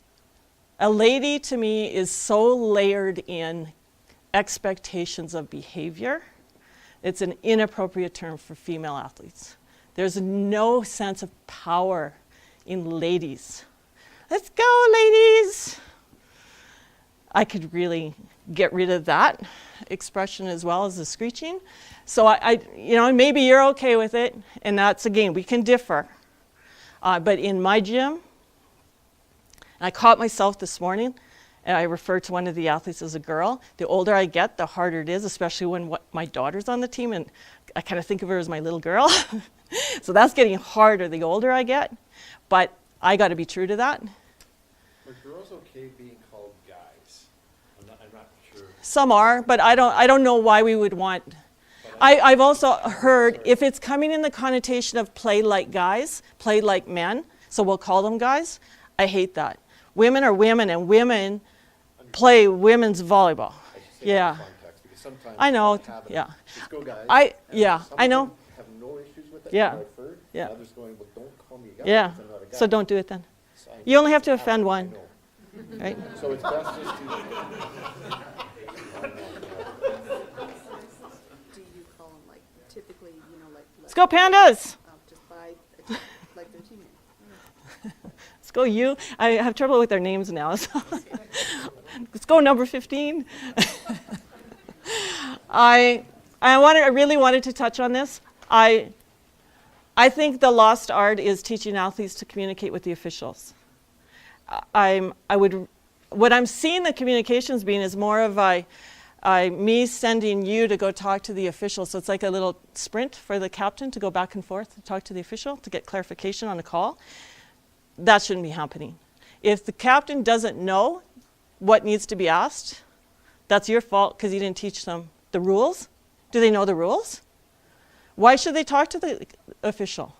A lady to me is so layered in expectations of behavior. It's an inappropriate term for female athletes. There's no sense of power in ladies. Let's go, ladies. I could really get rid of that expression as well as the screeching. So maybe you're okay with it, and that's, again, we can differ. But in my gym, and I caught myself this morning, and I referred to one of the athletes as a girl. The older I get, the harder it is, especially when my daughter's on the team, and I kind of think of her as my little girl. So that's getting harder the older I get, but I got to be true to that.
Are girls okay being called guys? I'm not sure.
Some are, but I don't know why we would want. I've also heard if it's coming in the connotation of play like guys, play like men, so we'll call them guys. I hate that. Women are women, and women play women's volleyball.
I should say
Yeah.
in context, because sometimes
I know.
have it.
Yeah.
Let's go, guys. Some
I know.
of them have no issues with it.
Yeah.
I've heard.
Yeah.
Others going, well, don't call me a guy.
Yeah.
because I'm not a guy.
So don't do it then.
So I
You only have to
have
offend
it, I
one,
know.
right?
So it's best just to.
Do you call them typically,
Let's go, Pandas.
just by like their teammate?
Let's go, you. I have trouble with their names now. So. Let's go, number 15. I really wanted to touch on this. I think the lost art is teaching athletes to communicate with the officials. What I'm seeing the communications being is more of me sending you to go talk to the official. So it's like a little sprint for the captain to go back and forth to talk to the official to get clarification on a call. That shouldn't be happening. If the captain doesn't know what needs to be asked, that's your fault because you didn't teach them the rules. Do they know the rules? Why should they talk to the official?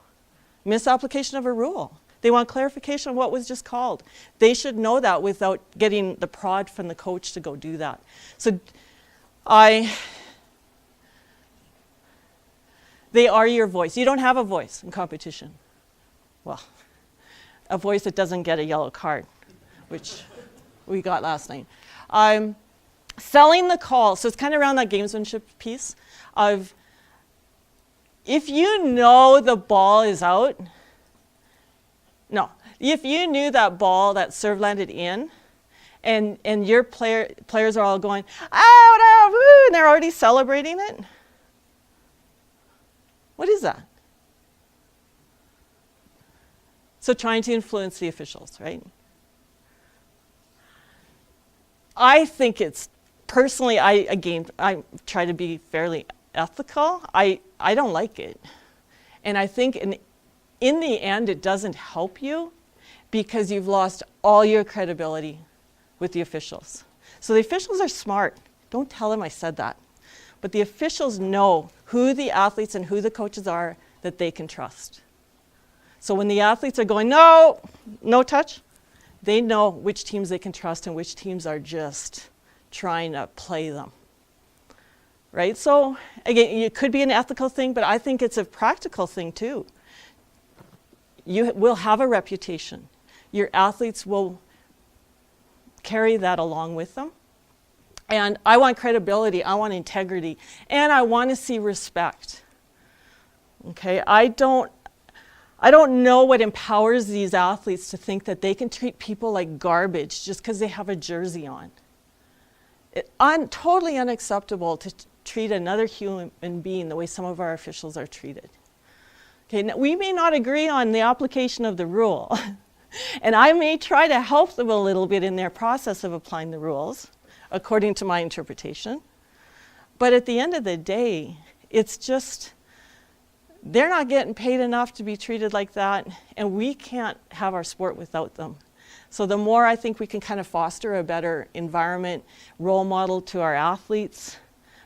Misapplication of a rule. They want clarification on what was just called. They should know that without getting the prod from the coach to go do that. So they are your voice. You don't have a voice in competition. Well, a voice that doesn't get a yellow card, which we got last night. selling the call. So it's kind of around that gamesmanship piece of, if you know the ball is out, no, if you knew that ball, that serve landed in, and your players are all going, out, out, woo, and they're already celebrating it, what is that? So trying to influence the officials, right? I think it's, personally, I try to be fairly ethical. I don't like it. And I think in the end, it doesn't help you because you've lost all your credibility with the officials. So the officials are smart. Don't tell them I said that. But the officials know who the athletes and who the coaches are that they can trust. So when the athletes are going, no, no touch, they know which teams they can trust and which teams are just trying to play them. Right? So again, it could be an ethical thing, but I think it's a practical thing too. You will have a reputation. Your athletes will carry that along with them. And I want credibility, I want integrity, and I want to see respect. Okay, I don't know what empowers these athletes to think that they can treat people like garbage just because they have a jersey on. It's totally unacceptable to treat another human being the way some of our officials are treated. Okay, now, we may not agree on the application of the rule, and I may try to help them a little bit in their process of applying the rules, according to my interpretation. But at the end of the day, it's just, they're not getting paid enough to be treated like that, and we can't have our sport without them. So the more I think we can kind of foster a better environment, role model to our athletes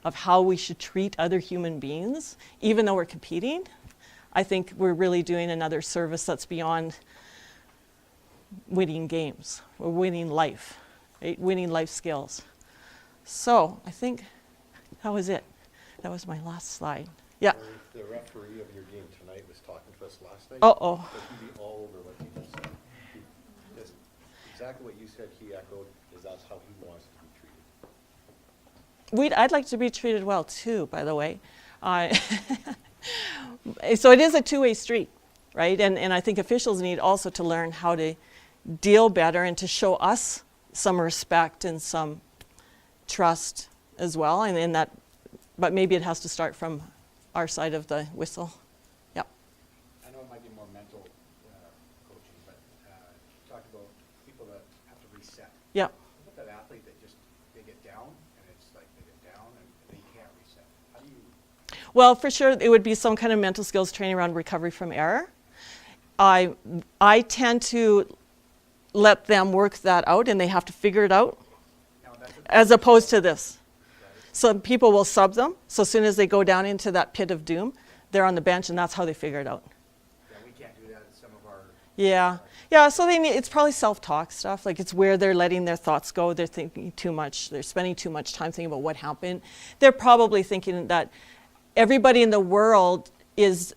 of how we should treat other human beings, even though we're competing, I think we're really doing another service that's beyond winning games. We're winning life, right? Winning life skills. So I think that was it. That was my last slide. Yeah.
The referee of your game tonight was talking to us last night.
Uh-oh.
So he'd be all over what you just said. Just exactly what you said, he echoed, is that's how he wants to be treated.
I'd like to be treated well too, by the way. So it is a two-way street, right? And I think officials need also to learn how to deal better and to show us some respect and some trust as well. And in that, but maybe it has to start from our side of the whistle. Yep.
I know it might be more mental coaching, but you talked about people that have to reset.
Yep.
What about that athlete that just, they get down, and it's like they get down and they can't reset? How do you?
Well, for sure, it would be some kind of mental skills training around recovery from error. I tend to let them work that out, and they have to figure it out, as opposed to this. Some people will sub them, so as soon as they go down into that pit of doom, they're on the bench, and that's how they figure it out.
Yeah, we can't do that in some of our...
Yeah, so it's probably self-talk stuff, like it's where they're letting their thoughts go, they're thinking too much, they're spending too much time thinking about what happened. They're probably thinking that everybody in the world is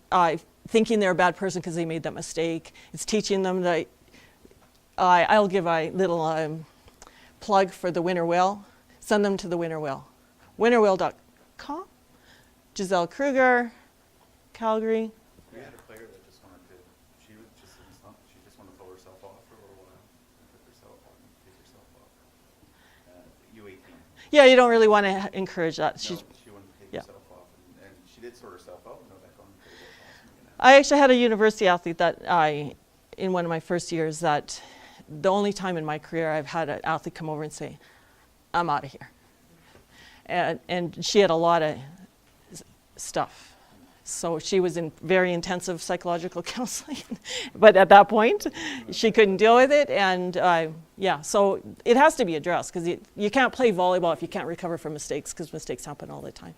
thinking they're a bad person because they made that mistake. It's teaching them that, I'll give a little plug for the Winner Will. Send them to the Winner Will. winnerwill.com. Giselle Kruger, Calgary.
We had a player that just wanted to, she just wanted to pull herself off for a little while, and pick herself up and take herself off. U18.
Yeah, you don't really want to encourage that.
No, she wanted to take herself off, and she did sort herself out and go back on and play awesome again.
I actually had a university athlete that in one of my first years, that the only time in my career I've had an athlete come over and say, I'm out of here. And she had a lot of stuff. So she was in very intensive psychological counseling. But at that point, she couldn't deal with it. And so it has to be addressed, because you can't play volleyball if you can't recover from mistakes, because mistakes happen all the time.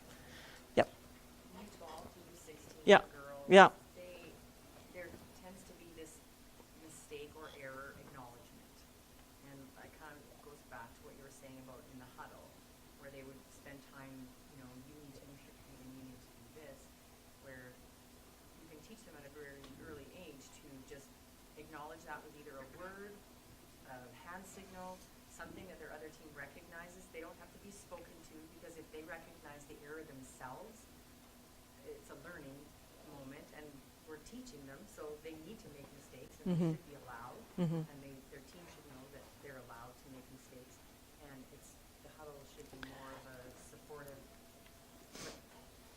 Yep.
U12, U16
Yeah.
girls,
Yeah.
there tends to be this mistake or error acknowledgement. And it kind of goes back to what you were saying about in the huddle, where they would spend time, you need to do and you need to do this, where you can teach them at a very early age to just acknowledge that with either a word, a hand signal, something that their other team recognizes. They don't have to be spoken they recognize the error themselves, it's a learning moment, and we're teaching them, so they need to make mistakes, and they should be allowed, and their team should know that they're allowed to make mistakes, and the huddle should be more of a supportive, but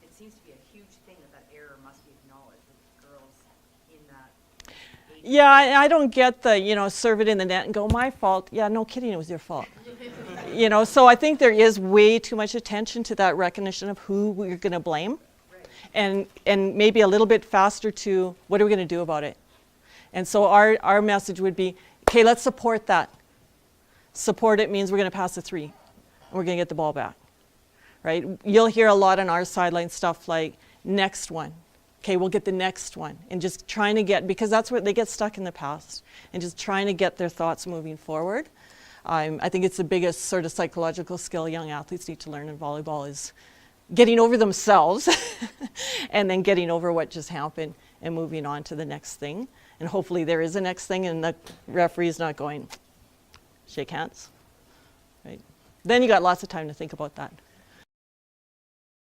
it seems to be a huge thing that error must be acknowledged with girls in that age.
Yeah, I don't get the, serve it in the net and go, my fault. Yeah, no kidding, it was your fault. So I think there is way too much attention to that recognition of who we're going to blame.
Right.
And maybe a little bit faster to what are we going to do about it. And so our message would be, okay, let's support that. Support it means we're going to pass a 3 and we're going to get the ball back. Right? You'll hear a lot on our sideline stuff like, next one. Okay, we'll get the next one. And just trying to get, because that's where they get stuck in the past, and just trying to get their thoughts moving forward. I think it's the biggest sort of psychological skill young athletes need to learn in volleyball is getting over themselves and then getting over what just happened and moving on to the next thing. And hopefully there is a next thing and the referee's not going, shake hands. Right? Then you got lots of time to think about that.